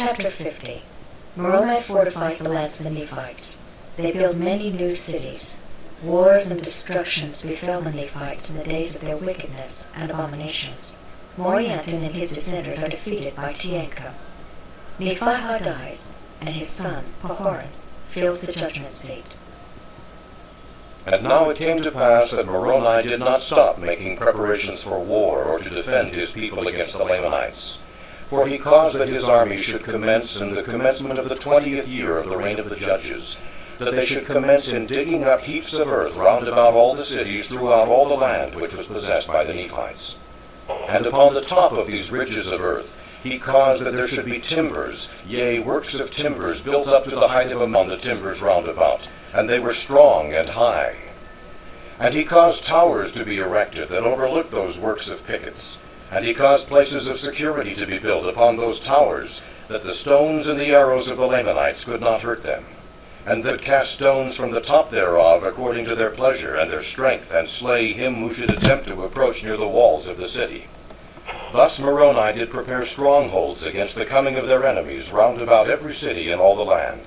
Chapter 50. Moroni fortifies the lands of the Nephites. They build many new cities. Wars and destructions befell the Nephites in the days of their wickedness and abominations. Morianton and his dissenters are defeated by Teancum. Nephihah dies, and his son, Pahoran, fills the judgment seat. And now it came to pass that Moroni did not stop making preparations for war or to defend his people against the Lamanites. For he caused that his army should commence in the commencement of the 20th year of the reign of the judges, that they should commence in digging up heaps of earth round about all the cities throughout all the land which was possessed by the Nephites. And upon the top of these ridges of earth he caused that there should be timbers, yea, works of timbers, built up to the height of a man, the timbers round about, and they were strong and high. And he caused towers to be erected that overlooked those works of pickets, and he caused places of security to be built upon those towers, that the stones and the arrows of the Lamanites could not hurt them, and that cast stones from the top thereof according to their pleasure and their strength, and slay him who should attempt to approach near the walls of the city. Thus Moroni did prepare strongholds against the coming of their enemies round about every city in all the land.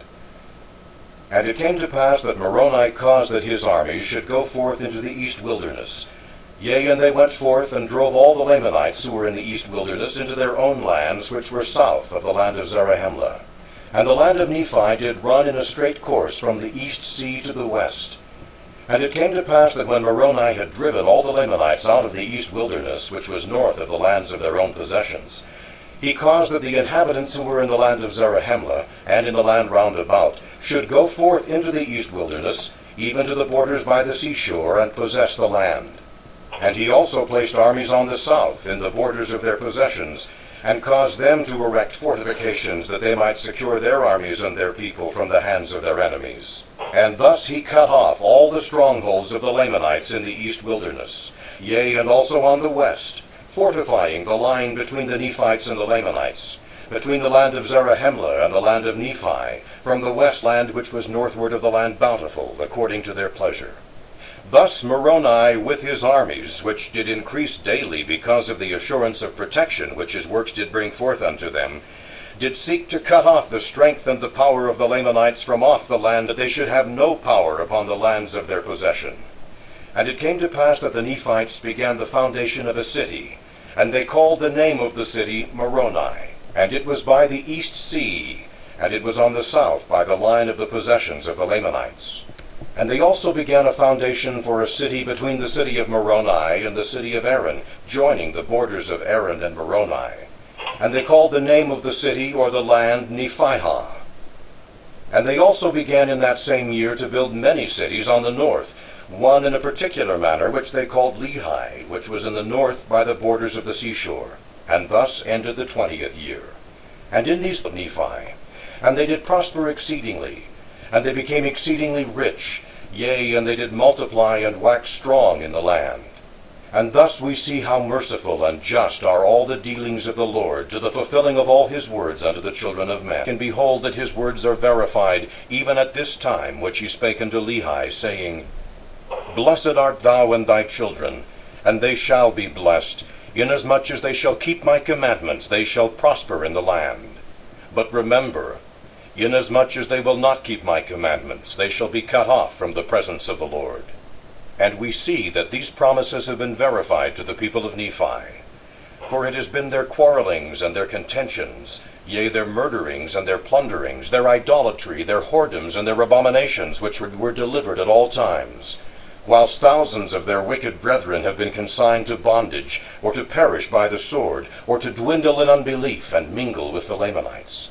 And it came to pass that Moroni caused that his armies should go forth into the east wilderness. Yea, and they went forth and drove all the Lamanites who were in the east wilderness into their own lands, which were south of the land of Zarahemla. And the land of Nephi did run in a straight course from the east sea to the west. And it came to pass that when Moroni had driven all the Lamanites out of the east wilderness, which was north of the lands of their own possessions, he caused that the inhabitants who were in the land of Zarahemla, and in the land round about, should go forth into the east wilderness, even to the borders by the seashore, and possess the land. And he also placed armies on the south, in the borders of their possessions, and caused them to erect fortifications, that they might secure their armies and their people from the hands of their enemies. And thus he cut off all the strongholds of the Lamanites in the east wilderness, yea, and also on the west, fortifying the line between the Nephites and the Lamanites, between the land of Zarahemla and the land of Nephi, from the west land which was northward of the land Bountiful, according to their pleasure. Thus Moroni with his armies, which did increase daily because of the assurance of protection which his works did bring forth unto them, did seek to cut off the strength and the power of the Lamanites from off the land, that they should have no power upon the lands of their possession. And it came to pass that the Nephites began the foundation of a city, and they called the name of the city Moroni. And it was by the east sea, and it was on the south by the line of the possessions of the Lamanites. And they also began a foundation for a city between the city of Moroni and the city of Aaron, joining the borders of Aaron and Moroni. And they called the name of the city or the land Nephihah. And they also began in that same year to build many cities on the north, one in a particular manner which they called Lehi, which was in the north by the borders of the seashore. And thus ended the 20th year. And in these Nephi, and they did prosper exceedingly, and they became exceedingly rich, yea, and they did multiply and wax strong in the land. And thus we see how merciful and just are all the dealings of the Lord, to the fulfilling of all his words unto the children of men. And behold that his words are verified, even at this time, which he spake unto Lehi, saying, Blessed art thou and thy children, and they shall be blessed, inasmuch as they shall keep my commandments, they shall prosper in the land. But remember, inasmuch as they will not keep my commandments, they shall be cut off from the presence of the Lord. And we see that these promises have been verified to the people of Nephi. For it has been their quarrelings and their contentions, yea, their murderings and their plunderings, their idolatry, their whoredoms, and their abominations, which were delivered at all times, whilst thousands of their wicked brethren have been consigned to bondage, or to perish by the sword, or to dwindle in unbelief, and mingle with the Lamanites.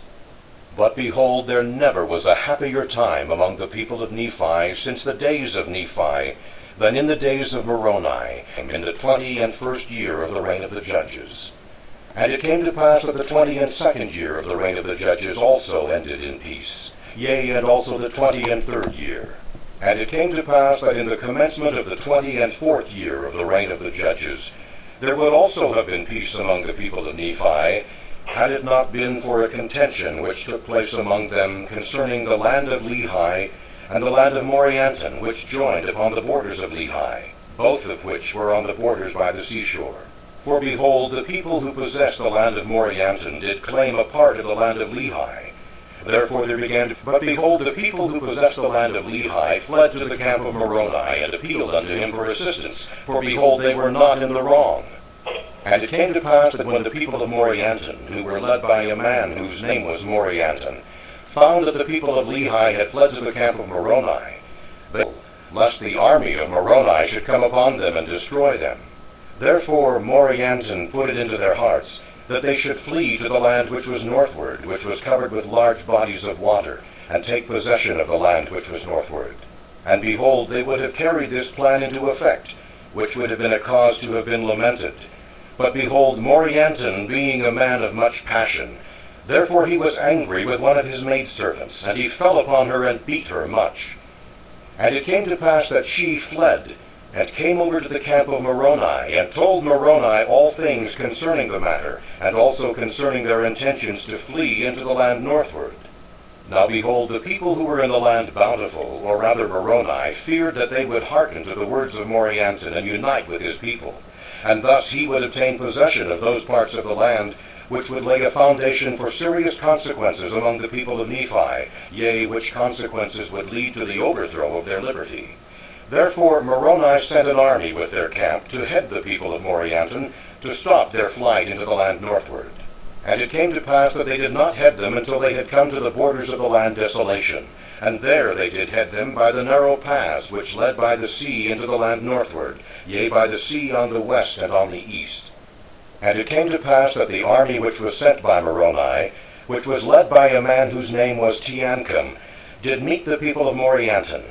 But behold, there never was a happier time among the people of Nephi since the days of Nephi than in the days of Moroni, in the 21st year of the reign of the judges. And it came to pass that the 22nd year of the reign of the judges also ended in peace, yea, and also the 23rd year. And it came to pass that in the commencement of the 24th year of the reign of the judges, there would also have been peace among the people of Nephi, had it not been for a contention which took place among them concerning the land of Lehi and the land of Morianton, which joined upon the borders of Lehi, both of which were on the borders by the seashore. For behold, the people who possessed the land of Morianton did claim a part of the land of Lehi. Therefore there began But behold, the people who possessed the land of Lehi fled to the camp of Moroni, and appealed unto him for assistance, for behold, they were not in the wrong. And it came to pass that when the people of Morianton, who were led by a man whose name was Morianton, found that the people of Lehi had fled to the camp of Moroni, they, lest the army of Moroni should come upon them and destroy them. Therefore Morianton put it into their hearts that they should flee to the land which was northward, which was covered with large bodies of water, and take possession of the land which was northward. And behold, they would have carried this plan into effect, which would have been a cause to have been lamented. But behold, Morianton, being a man of much passion, therefore he was angry with one of his maidservants, and he fell upon her and beat her much. And it came to pass that she fled, and came over to the camp of Moroni, and told Moroni all things concerning the matter, and also concerning their intentions to flee into the land northward. Now behold, the people who were in the land Bountiful, or rather Moroni, feared that they would hearken to the words of Morianton, and unite with his people. And thus he would obtain possession of those parts of the land which would lay a foundation for serious consequences among the people of Nephi, yea, which consequences would lead to the overthrow of their liberty. Therefore Moroni sent an army with their camp to head the people of Morianton, to stop their flight into the land northward. And it came to pass that they did not head them until they had come to the borders of the land Desolation, and there they did head them by the narrow paths which led by the sea into the land northward, yea, by the sea on the west and on the east. And it came to pass that the army which was sent by Moroni, which was led by a man whose name was Teancum, did meet the people of Morianton.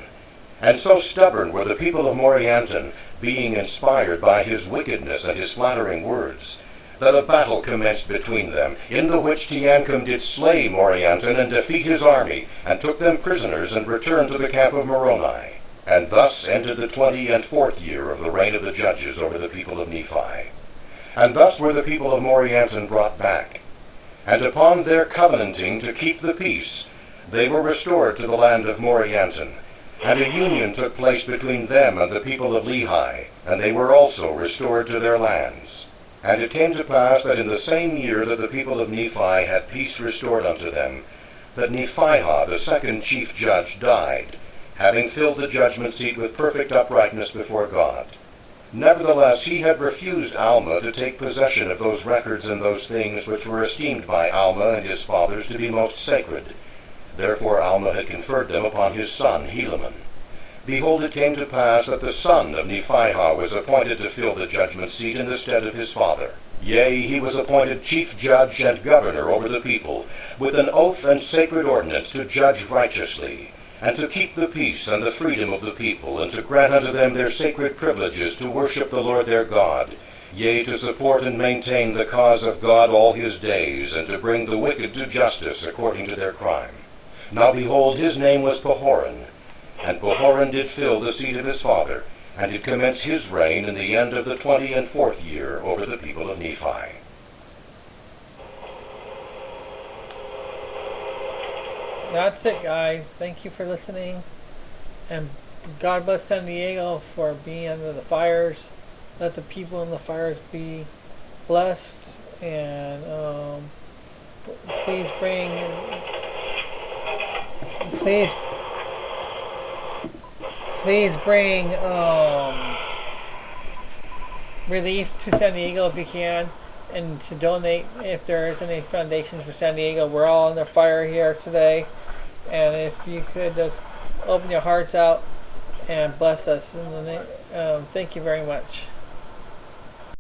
And so stubborn were the people of Morianton, being inspired by his wickedness and his flattering words, that a battle commenced between them, in the which Teancum did slay Morianton and defeat his army, and took them prisoners, and returned to the camp of Moroni. And thus ended the 24th year of the reign of the judges over the people of Nephi. And thus were the people of Morianton brought back. And upon their covenanting to keep the peace, they were restored to the land of Morianton. And a union took place between them and the people of Lehi, and they were also restored to their lands. And it came to pass that in the same year that the people of Nephi had peace restored unto them, that Nephihah, the second chief judge, died, having filled the judgment seat with perfect uprightness before God. Nevertheless, he had refused Alma to take possession of those records and those things which were esteemed by Alma and his fathers to be most sacred. Therefore Alma had conferred them upon his son Helaman. Behold, it came to pass that the son of Nephihah was appointed to fill the judgment seat in the stead of his father. Yea, he was appointed chief judge and governor over the people, with an oath and sacred ordinance to judge righteously, and to keep the peace and the freedom of the people, and to grant unto them their sacred privileges to worship the Lord their God, yea, to support and maintain the cause of God all his days, and to bring the wicked to justice according to their crime. Now behold, his name was Pahoran, and Pahoran did fill the seat of his father, and did commence his reign in the end of the 24th year over the people of Nephi. That's it, guys. Thank you for listening, and God bless San Diego for being under the fires. Let the people in the fires be blessed, and please bring relief to San Diego if you can, and to donate if there is any foundations for San Diego. We're all under fire here today, and if you could just open your hearts out and bless us. Thank you very much.